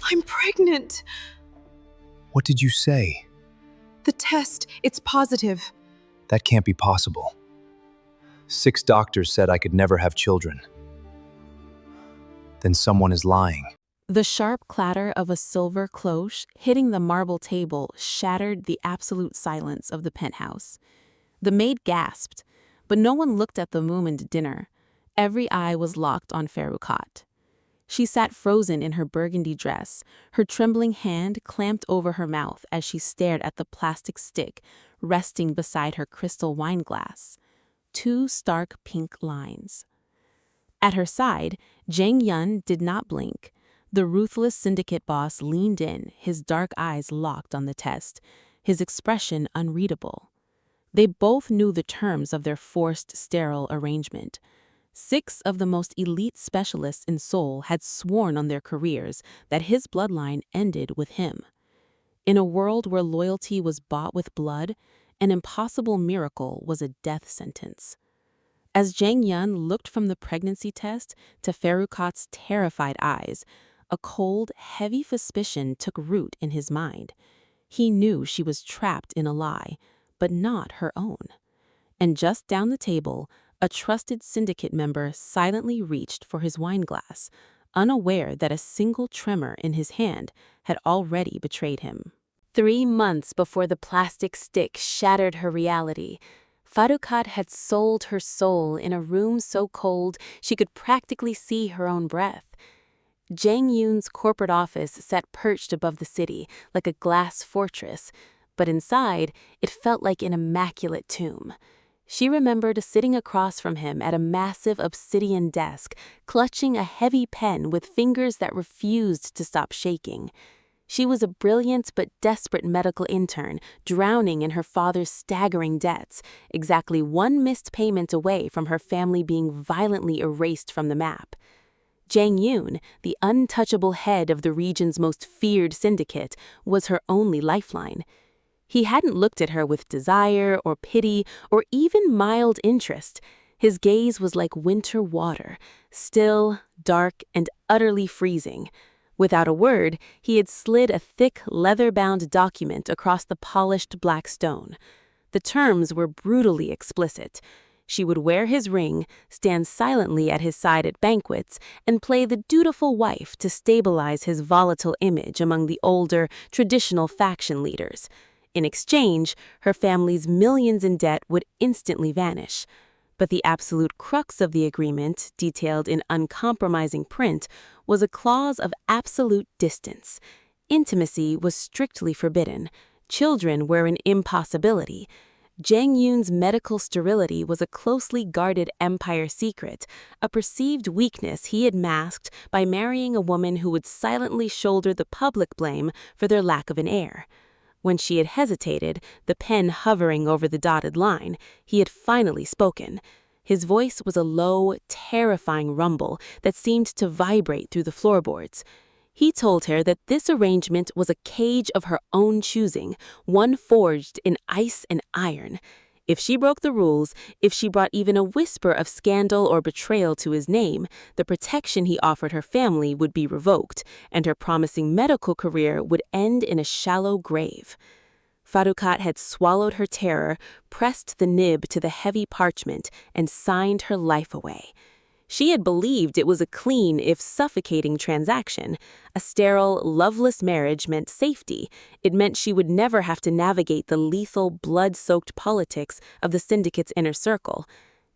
I'm pregnant. What did you say? The test, it's positive. That can't be possible. 6 doctors said I could never have children. Then someone is lying. The sharp clatter of a silver cloche hitting the marble table shattered the absolute silence of the penthouse. The maid gasped, but no one looked at the Moomin's dinner. Every eye was locked on Faruqat. She sat frozen in her burgundy dress, her trembling hand clamped over her mouth as she stared at the plastic stick resting beside her crystal wine glass. 2 stark pink lines. At her side, Jang Yun did not blink. The ruthless syndicate boss leaned in, his dark eyes locked on the test, his expression unreadable. They both knew the terms of their forced sterile arrangement. 6 of the most elite specialists in Seoul had sworn on their careers that his bloodline ended with him. In a world where loyalty was bought with blood, an impossible miracle was a death sentence. As Jang Yun looked from the pregnancy test to Faruqat's terrified eyes, a cold, heavy suspicion took root in his mind. He knew she was trapped in a lie, but not her own. And just down the table, a trusted syndicate member silently reached for his wine glass, unaware that a single tremor in his hand had already betrayed him. 3 months before the plastic stick shattered her reality, Faruqat had sold her soul in a room so cold she could practically see her own breath. Jang Yun's corporate office sat perched above the city like a glass fortress, but inside it felt like an immaculate tomb. She remembered sitting across from him at a massive obsidian desk, clutching a heavy pen with fingers that refused to stop shaking. She was a brilliant but desperate medical intern, drowning in her father's staggering debts, exactly 1 missed payment away from her family being violently erased from the map. Jang Yun, the untouchable head of the region's most feared syndicate, was her only lifeline. He hadn't looked at her with desire or pity or even mild interest. His gaze was like winter water, still, dark, and utterly freezing. Without a word, he had slid a thick, leather-bound document across the polished black stone. The terms were brutally explicit. She would wear his ring, stand silently at his side at banquets, and play the dutiful wife to stabilize his volatile image among the older, traditional faction leaders. In exchange, her family's millions in debt would instantly vanish. But the absolute crux of the agreement, detailed in uncompromising print, was a clause of absolute distance. Intimacy was strictly forbidden. Children were an impossibility. Jang Yun's medical sterility was a closely guarded empire secret, a perceived weakness he had masked by marrying a woman who would silently shoulder the public blame for their lack of an heir. When she had hesitated, the pen hovering over the dotted line, he had finally spoken. His voice was a low, terrifying rumble that seemed to vibrate through the floorboards. He told her that this arrangement was a cage of her own choosing, one forged in ice and iron. If she broke the rules, if she brought even a whisper of scandal or betrayal to his name, the protection he offered her family would be revoked, and her promising medical career would end in a shallow grave. Faruqat had swallowed her terror, pressed the nib to the heavy parchment, and signed her life away. She had believed it was a clean, if suffocating, transaction. A sterile, loveless marriage meant safety. It meant she would never have to navigate the lethal, blood-soaked politics of the syndicate's inner circle.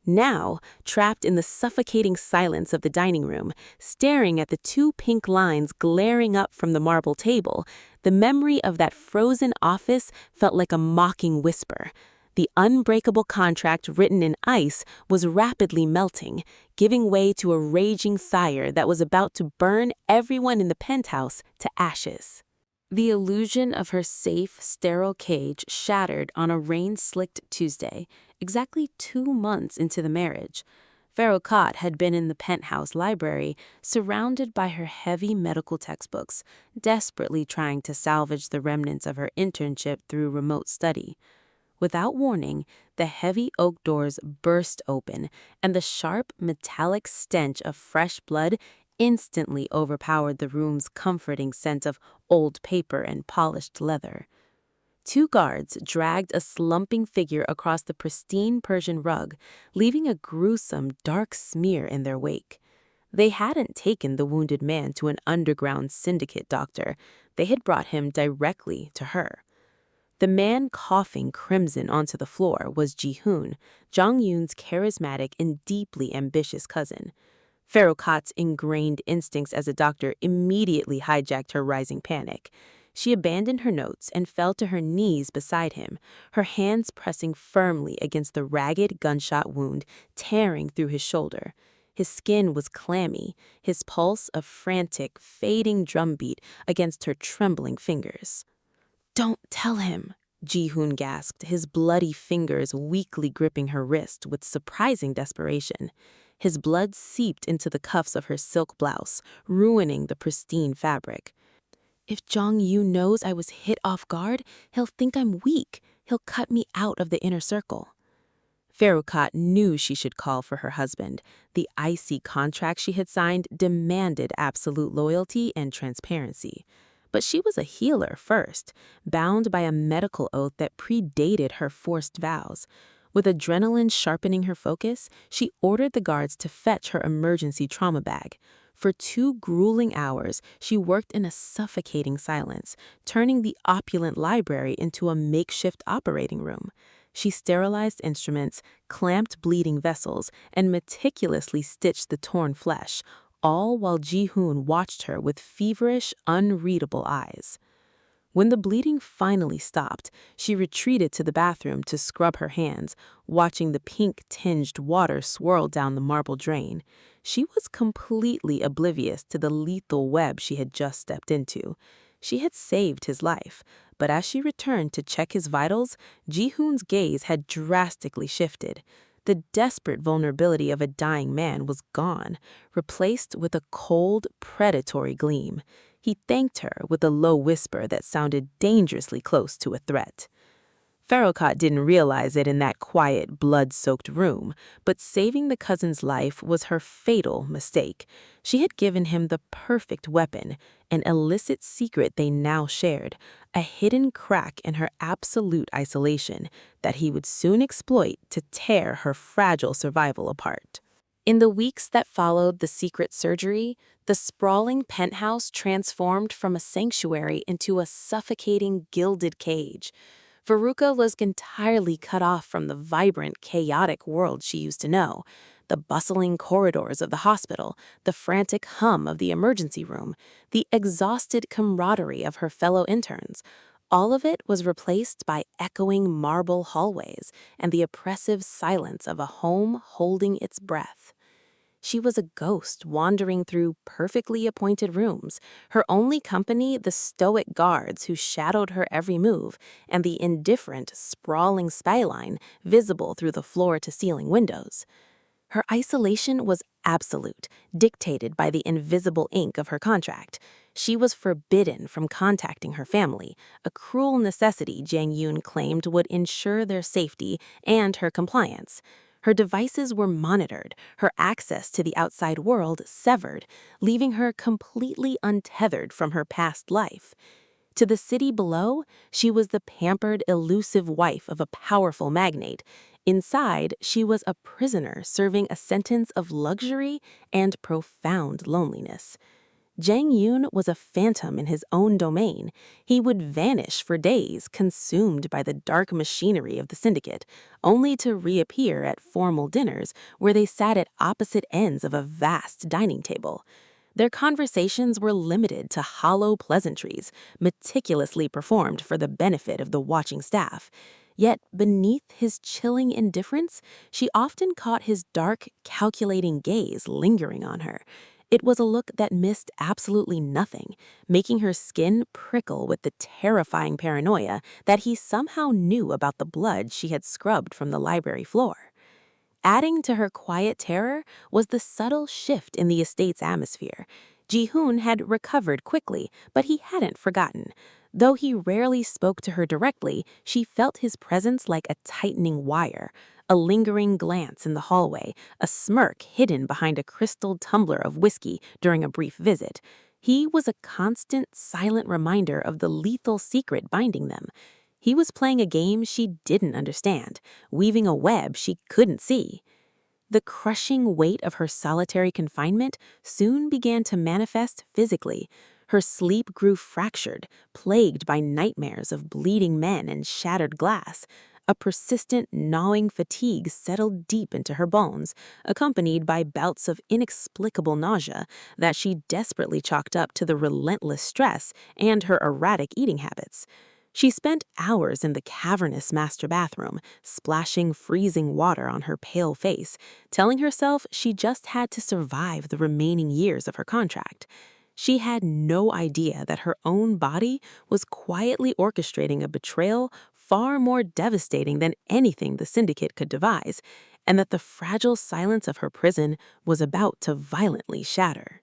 Now, trapped in the suffocating silence of the dining room, staring at the 2 pink lines glaring up from the marble table, the memory of that frozen office felt like a mocking whisper. The unbreakable contract written in ice was rapidly melting, giving way to a raging fire that was about to burn everyone in the penthouse to ashes. The illusion of her safe, sterile cage shattered on a rain-slicked Tuesday, exactly 2 months into the marriage. Faruqat had been in the penthouse library, surrounded by her heavy medical textbooks, desperately trying to salvage the remnants of her internship through remote study. Without warning, the heavy oak doors burst open, and the sharp, metallic stench of fresh blood instantly overpowered the room's comforting scent of old paper and polished leather. Two guards dragged a slumping figure across the pristine Persian rug, leaving a gruesome, dark smear in their wake. They hadn't taken the wounded man to an underground syndicate doctor. They had brought him directly to her. The man coughing crimson onto the floor was Ji-hoon, Jang Yun's charismatic and deeply ambitious cousin. Faruqat's ingrained instincts as a doctor immediately hijacked her rising panic. She abandoned her notes and fell to her knees beside him, her hands pressing firmly against the ragged gunshot wound tearing through his shoulder. His skin was clammy, his pulse a frantic, fading drumbeat against her trembling fingers. "Don't tell him," Ji-hoon gasped, his bloody fingers weakly gripping her wrist with surprising desperation. His blood seeped into the cuffs of her silk blouse, ruining the pristine fabric. "If Jang Yun knows I was hit off guard, he'll think I'm weak. He'll cut me out of the inner circle." Faruqat knew she should call for her husband. The icy contract she had signed demanded absolute loyalty and transparency. But she was a healer first, bound by a medical oath that predated her forced vows. With adrenaline sharpening her focus, she ordered the guards to fetch her emergency trauma bag. For 2 grueling hours, she worked in a suffocating silence, turning the opulent library into a makeshift operating room. She sterilized instruments, clamped bleeding vessels, and meticulously stitched the torn flesh, all while Ji-hoon watched her with feverish, unreadable eyes. When the bleeding finally stopped, she retreated to the bathroom to scrub her hands, watching the pink-tinged water swirl down the marble drain. She was completely oblivious to the lethal web she had just stepped into. She had saved his life, but as she returned to check his vitals, Ji-hoon's gaze had drastically shifted. The desperate vulnerability of a dying man was gone, replaced with a cold, predatory gleam. He thanked her with a low whisper that sounded dangerously close to a threat. Faruqat didn't realize it in that quiet, blood-soaked room, but saving the cousin's life was her fatal mistake. She had given him the perfect weapon, an illicit secret they now shared, a hidden crack in her absolute isolation that he would soon exploit to tear her fragile survival apart. In the weeks that followed the secret surgery, the sprawling penthouse transformed from a sanctuary into a suffocating, gilded cage. Faruqat was entirely cut off from the vibrant, chaotic world she used to know. The bustling corridors of the hospital, the frantic hum of the emergency room, the exhausted camaraderie of her fellow interns. All of it was replaced by echoing marble hallways and the oppressive silence of a home holding its breath. She was a ghost wandering through perfectly appointed rooms, her only company the stoic guards who shadowed her every move, and the indifferent, sprawling skyline visible through the floor-to-ceiling windows. Her isolation was absolute, dictated by the invisible ink of her contract. She was forbidden from contacting her family, a cruel necessity Jang Yun claimed would ensure their safety and her compliance. Her devices were monitored, her access to the outside world severed, leaving her completely untethered from her past life. To the city below, she was the pampered, elusive wife of a powerful magnate. Inside, she was a prisoner serving a sentence of luxury and profound loneliness. Jang Yun was a phantom in his own domain. He would vanish for days, consumed by the dark machinery of the syndicate, only to reappear at formal dinners where they sat at opposite ends of a vast dining table. Their conversations were limited to hollow pleasantries, meticulously performed for the benefit of the watching staff. Yet beneath his chilling indifference, she often caught his dark, calculating gaze lingering on her. It was a look that missed absolutely nothing, making her skin prickle with the terrifying paranoia that he somehow knew about the blood she had scrubbed from the library floor. Adding to her quiet terror was the subtle shift in the estate's atmosphere. Ji-hoon had recovered quickly, but he hadn't forgotten. Though he rarely spoke to her directly, she felt his presence like a tightening wire. a lingering glance in the hallway, a smirk hidden behind a crystal tumbler of whiskey during a brief visit. He was a constant, silent reminder of the lethal secret binding them. He was playing a game she didn't understand, weaving a web she couldn't see. The crushing weight of her solitary confinement soon began to manifest physically. Her sleep grew fractured, plagued by nightmares of bleeding men and shattered glass. A persistent, gnawing fatigue settled deep into her bones, accompanied by bouts of inexplicable nausea that she desperately chalked up to the relentless stress and her erratic eating habits. She spent hours in the cavernous master bathroom, splashing freezing water on her pale face, telling herself she just had to survive the remaining years of her contract. She had no idea that her own body was quietly orchestrating a betrayal far more devastating than anything the syndicate could devise, and that the fragile silence of her prison was about to violently shatter.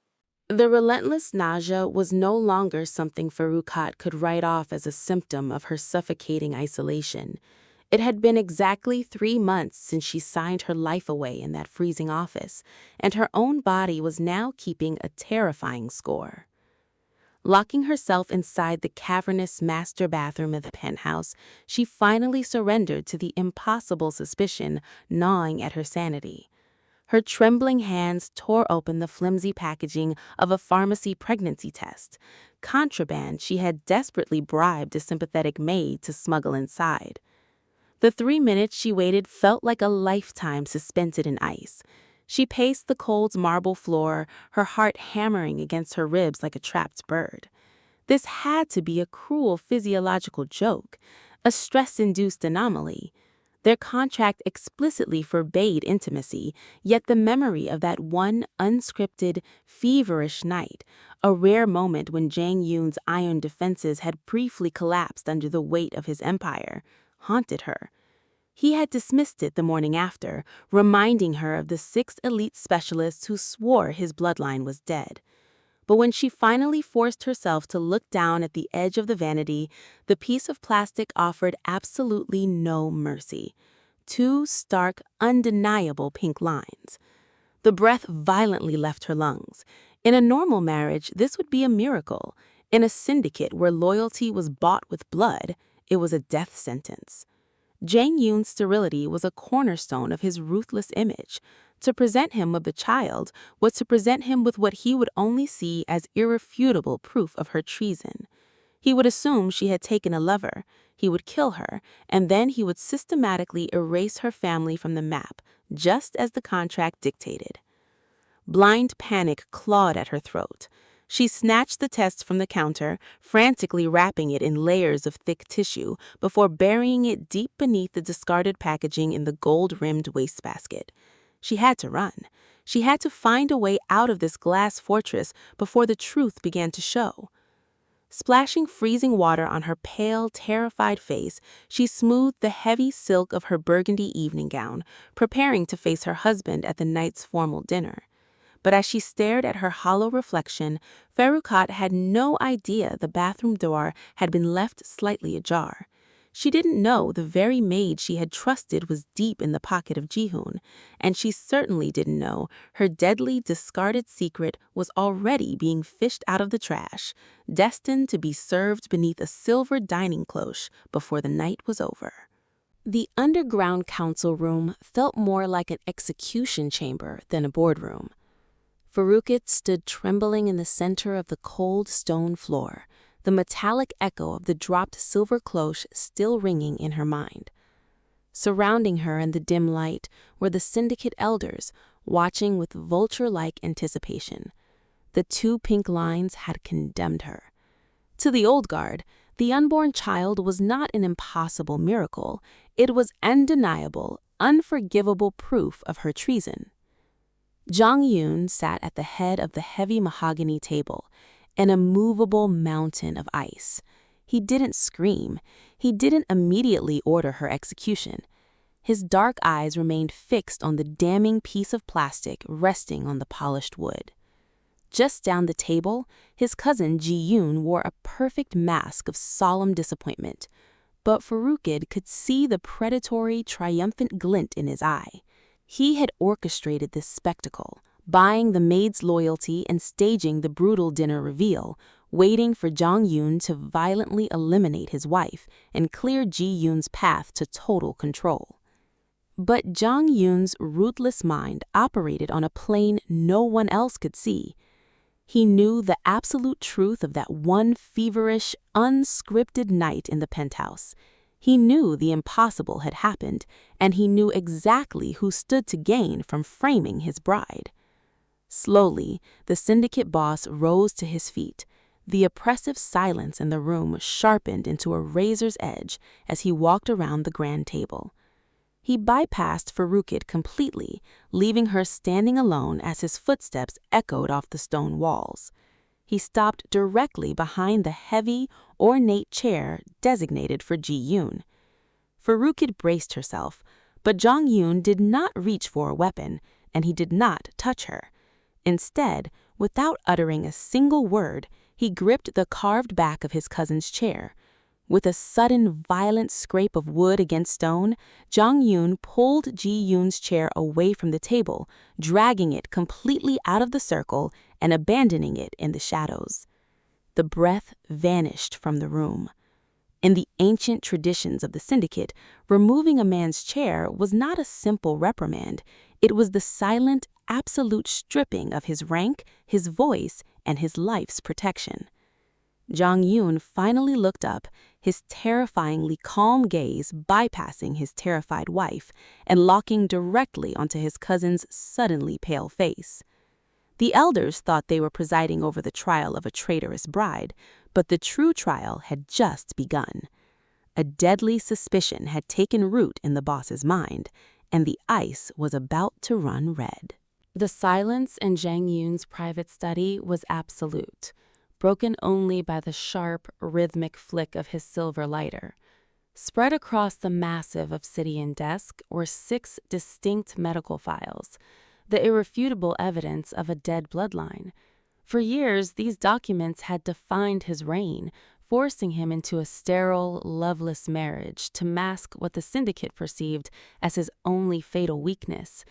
The relentless nausea was no longer something Faruqat could write off as a symptom of her suffocating isolation. It had been exactly 3 months since she signed her life away in that freezing office, and her own body was now keeping a terrifying score. Locking herself inside the cavernous master bathroom of the penthouse, she finally surrendered to the impossible suspicion gnawing at her sanity. Her trembling hands tore open the flimsy packaging of a pharmacy pregnancy test, contraband she had desperately bribed a sympathetic maid to smuggle inside. The 3 minutes she waited felt like a lifetime suspended in ice. She paced the cold marble floor, her heart hammering against her ribs like a trapped bird. This had to be a cruel physiological joke, a stress-induced anomaly. Their contract explicitly forbade intimacy, yet the memory of that one unscripted, feverish night, a rare moment when Jang Yun's iron defenses had briefly collapsed under the weight of his empire, haunted her. He had dismissed it the morning after, reminding her of the 6 elite specialists who swore his bloodline was dead. But when she finally forced herself to look down at the edge of the vanity, the piece of plastic offered absolutely no mercy. 2 stark, undeniable pink lines. The breath violently left her lungs. In a normal marriage, this would be a miracle. In a syndicate where loyalty was bought with blood, it was a death sentence. Jang Yun's sterility was a cornerstone of his ruthless image. To present him with the child was to present him with what he would only see as irrefutable proof of her treason. He would assume she had taken a lover, he would kill her, and then he would systematically erase her family from the map, just as the contract dictated. Blind panic clawed at her throat. She snatched the test from the counter, frantically wrapping it in layers of thick tissue before burying it deep beneath the discarded packaging in the gold-rimmed wastebasket. She had to run. She had to find a way out of this glass fortress before the truth began to show. Splashing freezing water on her pale, terrified face, she smoothed the heavy silk of her burgundy evening gown, preparing to face her husband at the night's formal dinner. But as she stared at her hollow reflection, Faruqat had no idea the bathroom door had been left slightly ajar. She didn't know the very maid she had trusted was deep in the pocket of Jihoon, and she certainly didn't know her deadly discarded secret was already being fished out of the trash, destined to be served beneath a silver dining cloche before the night was over. The underground council room felt more like an execution chamber than a boardroom. Faruqat stood trembling in the center of the cold stone floor, the metallic echo of the dropped silver cloche still ringing in her mind. Surrounding her in the dim light were the syndicate elders, watching with vulture-like anticipation. The 2 pink lines had condemned her. To the old guard, the unborn child was not an impossible miracle. It was undeniable, unforgivable proof of her treason. Jang Yun sat at the head of the heavy mahogany table, an immovable mountain of ice. He didn't scream. He didn't immediately order her execution. His dark eyes remained fixed on the damning piece of plastic resting on the polished wood. Just down the table, his cousin Ji Yoon wore a perfect mask of solemn disappointment. but Faruqat could see the predatory, triumphant glint in his eye. He had orchestrated this spectacle, buying the maid's loyalty and staging the brutal dinner reveal, waiting for Jang Yun to violently eliminate his wife and clear Ji Yun's path to total control. But Jang Yun's ruthless mind operated on a plane no one else could see. He knew the absolute truth of that one feverish, unscripted night in the penthouse. He knew the impossible had happened, and he knew exactly who stood to gain from framing his bride. Slowly, the syndicate boss rose to his feet. The oppressive silence in the room sharpened into a razor's edge as he walked around the grand table. He bypassed Faruqat completely, leaving her standing alone as his footsteps echoed off the stone walls. He stopped directly behind the heavy, ornate chair designated for Ji Yun. Faruqat braced herself, but Jang Yun did not reach for a weapon, and he did not touch her. Instead, without uttering a single word, he gripped the carved back of his cousin's chair. With a sudden, violent scrape of wood against stone, Jang Yun pulled Ji Yun's chair away from the table, dragging it completely out of the circle and abandoning it in the shadows. The breath vanished from the room. In the ancient traditions of the syndicate, removing a man's chair was not a simple reprimand. It was the silent, absolute stripping of his rank, his voice, and his life's protection. Jang Yun finally looked up, his terrifyingly calm gaze bypassing his terrified wife and locking directly onto his cousin's suddenly pale face. The elders thought they were presiding over the trial of a traitorous bride, but the true trial had just begun. A deadly suspicion had taken root in the boss's mind, and the ice was about to run red. The silence in Jang Yun's private study was absolute, broken only by the sharp, rhythmic flick of his silver lighter. Spread across the massive obsidian desk were 6 distinct medical files, the irrefutable evidence of a dead bloodline. For years, these documents had defined his reign, forcing him into a sterile, loveless marriage to mask what the syndicate perceived as his only fatal weakness.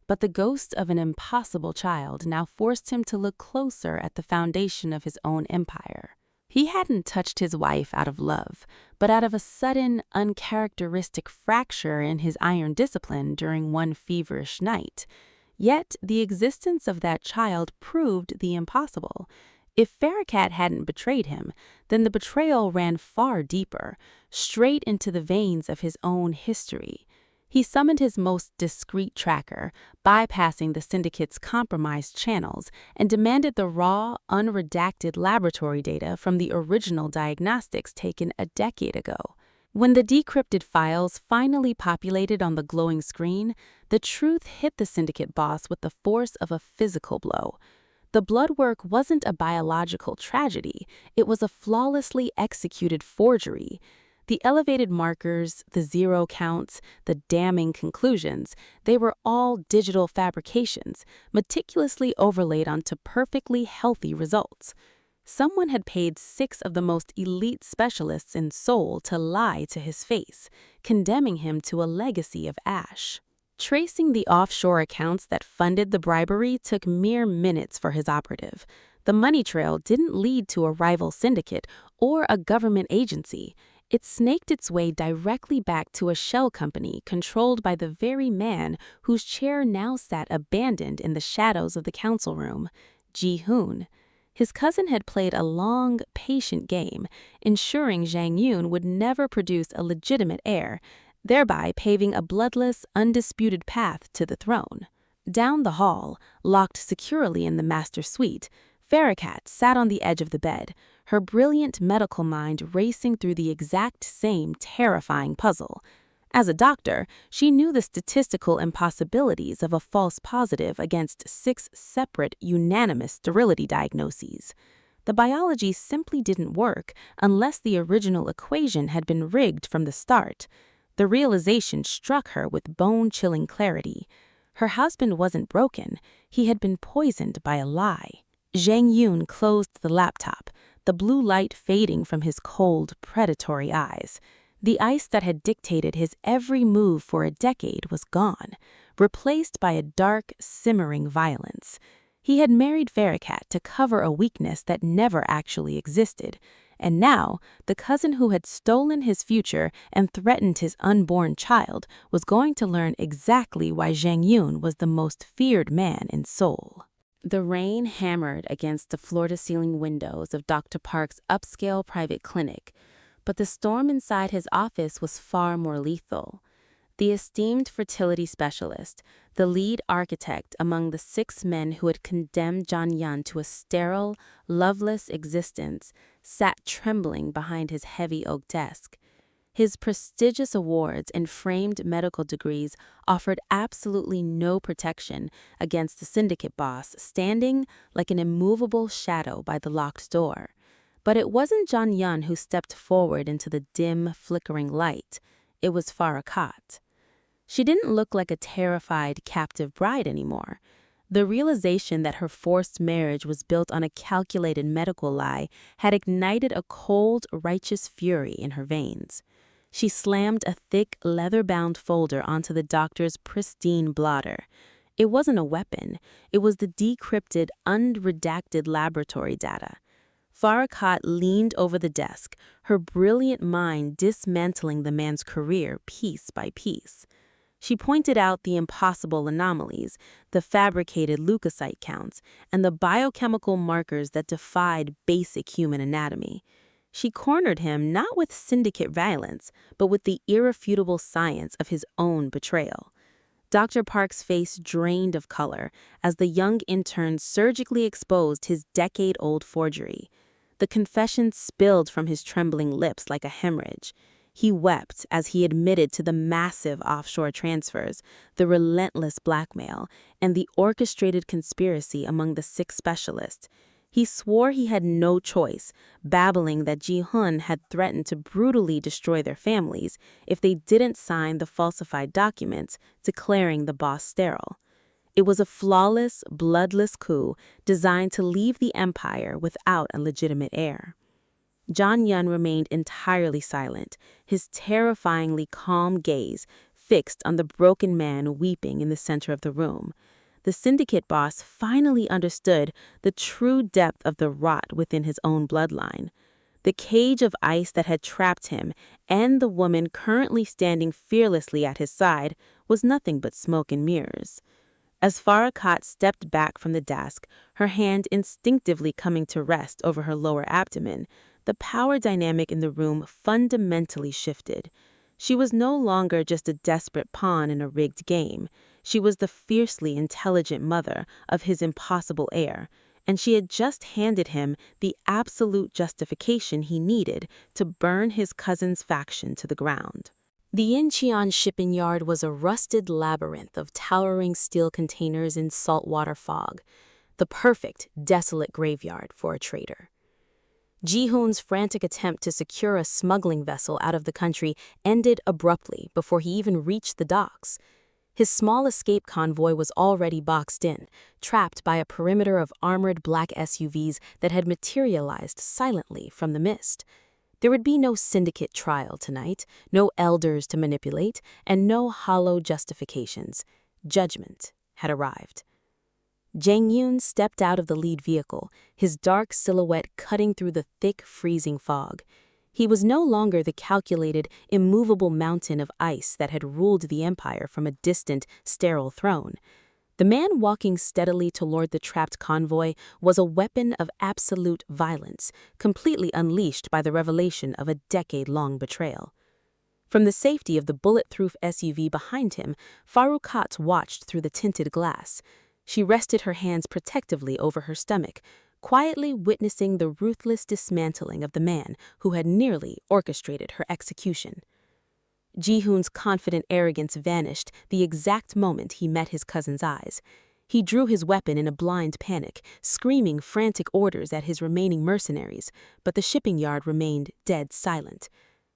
But the ghost of an impossible child now forced him to look closer at the foundation of his own empire. He hadn't touched his wife out of love, but out of a sudden, uncharacteristic fracture in his iron discipline during one feverish night. Yet the existence of that child proved the impossible. If Faruqat hadn't betrayed him, then the betrayal ran far deeper, straight into the veins of his own history. He summoned his most discreet tracker, bypassing the syndicate's compromised channels, and demanded the raw, unredacted laboratory data from the original diagnostics taken a decade ago. When the decrypted files finally populated on the glowing screen, the truth hit the syndicate boss with the force of a physical blow. The blood work wasn't a biological tragedy, it was a flawlessly executed forgery. The elevated markers, the zero counts, the damning conclusions, they were all digital fabrications, meticulously overlaid onto perfectly healthy results. Someone had paid 6 of the most elite specialists in Seoul to lie to his face, condemning him to a legacy of ash. Tracing the offshore accounts that funded the bribery took mere minutes for his operative. The money trail didn't lead to a rival syndicate or a government agency. It snaked its way directly back to a shell company controlled by the very man whose chair now sat abandoned in the shadows of the council room, Ji Hoon. His cousin had played a long, patient game, ensuring Jang Yun would never produce a legitimate heir, thereby paving a bloodless, undisputed path to the throne. Down the hall, locked securely in the master suite, Faruqat sat on the edge of the bed, her brilliant medical mind racing through the exact same terrifying puzzle. As a doctor, she knew the statistical impossibilities of a false positive against 6 separate, unanimous sterility diagnoses. The biology simply didn't work unless the original equation had been rigged from the start. The realization struck her with bone-chilling clarity. Her husband wasn't broken, he had been poisoned by a lie. Jang Yun closed the laptop, the blue light fading from his cold, predatory eyes. The ice that had dictated his every move for a decade was gone, replaced by a dark, simmering violence. He had married Faruqat to cover a weakness that never actually existed, and now the cousin who had stolen his future and threatened his unborn child was going to learn exactly why Jang Yun was the most feared man in Seoul. The rain hammered against the floor-to-ceiling windows of Dr. Park's upscale private clinic, but the storm inside his office was far more lethal. The esteemed fertility specialist, the lead architect among the 6 men who had condemned Jang Yun to a sterile, loveless existence, sat trembling behind his heavy oak desk. His prestigious awards and framed medical degrees offered absolutely no protection against the syndicate boss standing like an immovable shadow by the locked door. But it wasn't Jang Yun who stepped forward into the dim, flickering light. It was Faruqat. She didn't look like a terrified, captive bride anymore. The realization that her forced marriage was built on a calculated medical lie had ignited a cold, righteous fury in her veins. She slammed a thick, leather-bound folder onto the doctor's pristine blotter. It wasn't a weapon. It was the decrypted, unredacted laboratory data. Faruqat leaned over the desk, her brilliant mind dismantling the man's career piece by piece. She pointed out the impossible anomalies, the fabricated leukocyte counts, and the biochemical markers that defied basic human anatomy. She cornered him not with syndicate violence, but with the irrefutable science of his own betrayal. Dr. Park's face drained of color as the young intern surgically exposed his decade-old forgery. The confession spilled from his trembling lips like a hemorrhage. He wept as he admitted to the massive offshore transfers, the relentless blackmail, and the orchestrated conspiracy among the 6 specialists. He swore he had no choice, babbling that Ji-hun had threatened to brutally destroy their families if they didn't sign the falsified documents declaring the boss sterile. It was a flawless, bloodless coup designed to leave the empire without a legitimate heir. Jang Yun remained entirely silent, his terrifyingly calm gaze fixed on the broken man weeping in the center of the room. The syndicate boss finally understood the true depth of the rot within his own bloodline. The cage of ice that had trapped him and the woman currently standing fearlessly at his side was nothing but smoke and mirrors. As Faruqat stepped back from the desk, her hand instinctively coming to rest over her lower abdomen, the power dynamic in the room fundamentally shifted. She was no longer just a desperate pawn in a rigged game. She was the fiercely intelligent mother of his impossible heir, and she had just handed him the absolute justification he needed to burn his cousin's faction to the ground. The Incheon shipping yard was a rusted labyrinth of towering steel containers in saltwater fog, the perfect, desolate graveyard for a traitor. Ji-hoon's frantic attempt to secure a smuggling vessel out of the country ended abruptly before he even reached the docks. His small escape convoy was already boxed in, trapped by a perimeter of armored black SUVs that had materialized silently from the mist. There would be no syndicate trial tonight, no elders to manipulate, and no hollow justifications. Judgment had arrived. Jang Yun stepped out of the lead vehicle, his dark silhouette cutting through the thick, freezing fog. He was no longer the calculated, immovable mountain of ice that had ruled the empire from a distant, sterile throne. The man walking steadily toward the trapped convoy was a weapon of absolute violence, completely unleashed by the revelation of a decade-long betrayal. From the safety of the bulletproof SUV behind him, Faruqat watched through the tinted glass. She rested her hands protectively over her stomach, quietly witnessing the ruthless dismantling of the man who had nearly orchestrated her execution. Ji-hoon's confident arrogance vanished the exact moment he met his cousin's eyes. He drew his weapon in a blind panic, screaming frantic orders at his remaining mercenaries, but the shipping yard remained dead silent.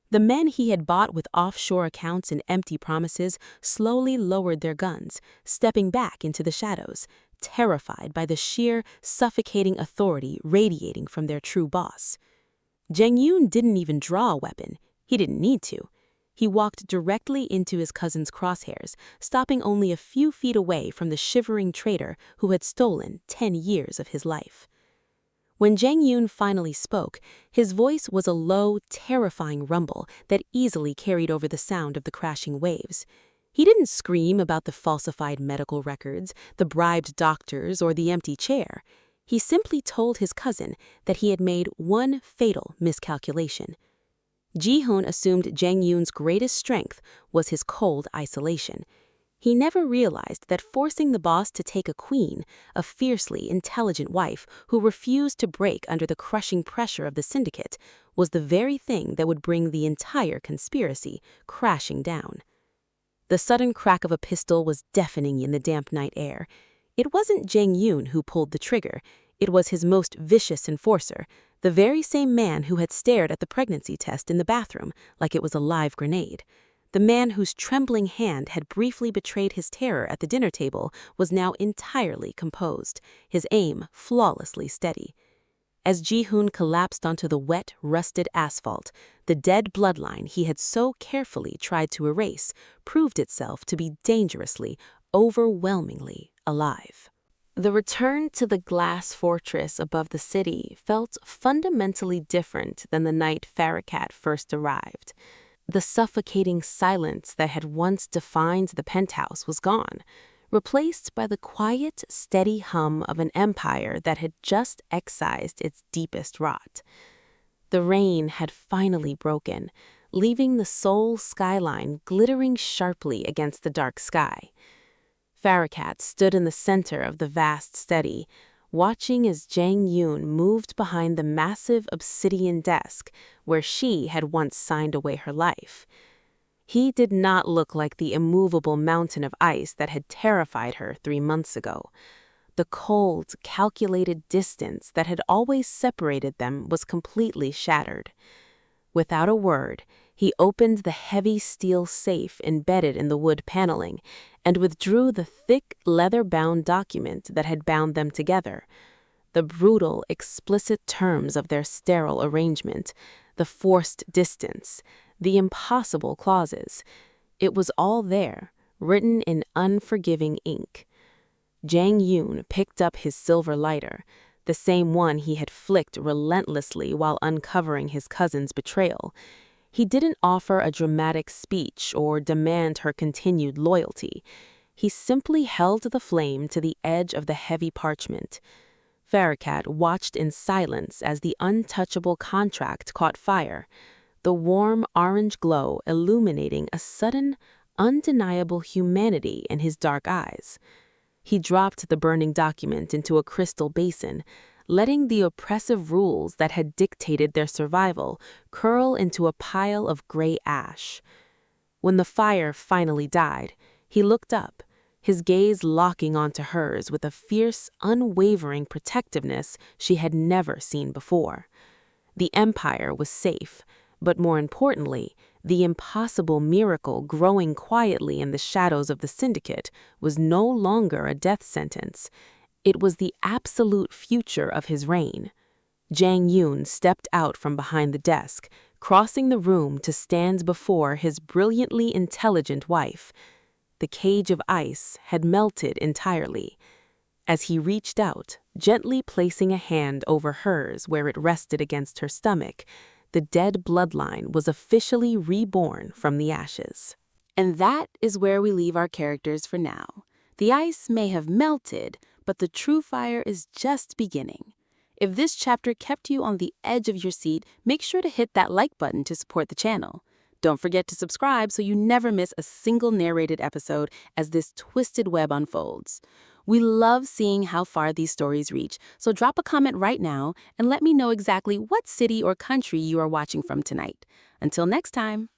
The men he had bought with offshore accounts and empty promises slowly lowered their guns, stepping back into the shadows, terrified by the sheer, suffocating authority radiating from their true boss. Jang Yun didn't even draw a weapon. He didn't need to. he walked directly into his cousin's crosshairs, stopping only a few feet away from the shivering traitor who had stolen 10 years of his life. When Jang Yun finally spoke, his voice was a low, terrifying rumble that easily carried over the sound of the crashing waves. He didn't scream about the falsified medical records, the bribed doctors, or the empty chair. He simply told his cousin that he had made one fatal miscalculation. Ji-hoon assumed Jang Yun's greatest strength was his cold isolation. He never realized that forcing the boss to take a queen, a fiercely intelligent wife who refused to break under the crushing pressure of the syndicate, was the very thing that would bring the entire conspiracy crashing down. The sudden crack of a pistol was deafening in the damp night air. It wasn't Jang Yun who pulled the trigger. It was his most vicious enforcer, the very same man who had stared at the pregnancy test in the bathroom like it was a live grenade. The man whose trembling hand had briefly betrayed his terror at the dinner table was now entirely composed, his aim flawlessly steady. As Ji-hoon collapsed onto the wet, rusted asphalt, the dead bloodline he had so carefully tried to erase proved itself to be dangerously, overwhelmingly alive. The return to the glass fortress above the city felt fundamentally different than the night Faruqat first arrived. The suffocating silence that had once defined the penthouse was gone, replaced by the quiet, steady hum of an empire that had just excised its deepest rot. The rain had finally broken, leaving the Seoul skyline glittering sharply against the dark sky. Faruqat stood in the center of the vast study, watching as Jang Yun moved behind the massive obsidian desk where she had once signed away her life. He did not look like the immovable mountain of ice that had terrified her 3 months ago. The cold, calculated distance that had always separated them was completely shattered. Without a word, he opened the heavy steel safe embedded in the wood paneling and withdrew the thick, leather-bound document that had bound them together. The brutal, explicit terms of their sterile arrangement, the forced distance, the impossible clauses. It was all there, written in unforgiving ink. Jang Yun picked up his silver lighter, the same one he had flicked relentlessly while uncovering his cousin's betrayal. He didn't offer a dramatic speech or demand her continued loyalty. He simply held the flame to the edge of the heavy parchment. Faruqat watched in silence as the untouchable contract caught fire, the warm orange glow illuminating a sudden, undeniable humanity in his dark eyes. He dropped the burning document into a crystal basin, letting the oppressive rules that had dictated their survival curl into a pile of gray ash. When the fire finally died, he looked up, his gaze locking onto hers with a fierce, unwavering protectiveness she had never seen before. The empire was safe, but more importantly, the impossible miracle growing quietly in the shadows of the syndicate was no longer a death sentence. It was the absolute future of his reign. Jang Yun stepped out from behind the desk, crossing the room to stand before his brilliantly intelligent wife. The cage of ice had melted entirely. As he reached out, gently placing a hand over hers where it rested against her stomach, the dead bloodline was officially reborn from the ashes. And that is where we leave our characters for now. The ice may have melted, but the true fire is just beginning. If this chapter kept you on the edge of your seat, make sure to hit that like button to support the channel. Don't forget to subscribe so you never miss a single narrated episode as this twisted web unfolds. We love seeing how far these stories reach, so drop a comment right now and let me know exactly what city or country you are watching from tonight. Until next time.